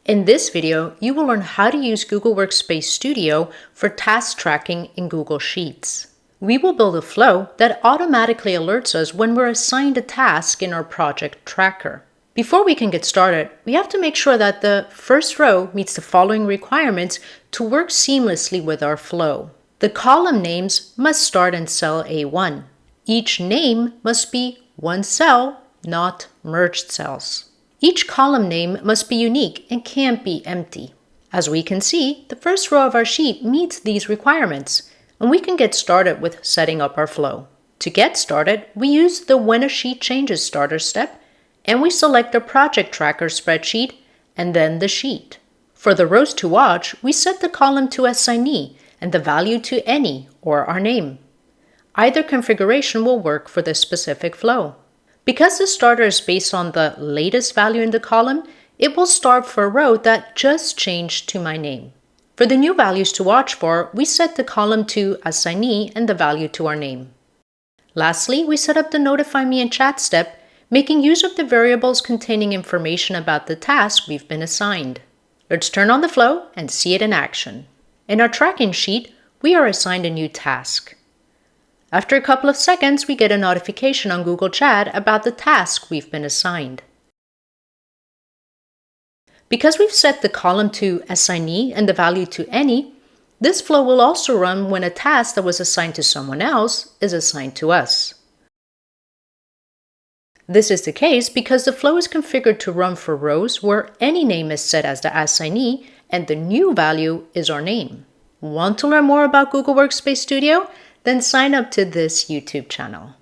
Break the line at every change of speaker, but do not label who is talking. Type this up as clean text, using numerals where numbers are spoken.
In this video, you will learn how to use Google Workspace Studio for task tracking in Google Sheets. We will build a flow that automatically alerts us when we're assigned a task in our project tracker. Before we can get started, we have to make sure that the first row meets the following requirements to work seamlessly with our flow. The column names must start in cell A1. Each name must be one cell, not merged cells. Each column name must be unique and can't be empty. As we can see, the first row of our sheet meets these requirements, and we can get started with setting up our flow. To get started, we use the When a Sheet Changes starter step, and we select the project tracker spreadsheet and then the sheet. For the rows to watch, we set the column to assignee and the value to any or our name. Either configuration will work for this specific flow. Because the starter is based on the latest value in the column, it will start for a row that just changed to my name. For the new values to watch for, we set the column to assignee and the value to our name. Lastly, we set up the Notify Me in Chat step, making use of the variables containing information about the task we've been assigned. Let's turn on the flow and see it in action. In our tracking sheet, we are assigned a new task. After a couple of seconds, we get a notification on Google Chat about the task we've been assigned. Because we've set the column to assignee and the value to any, this flow will also run when a task that was assigned to someone else is assigned to us. This is the case because the flow is configured to run for rows where any name is set as the assignee and the new value is our name. Want to learn more about Google Workspace Studio? Then sign up to this YouTube channel.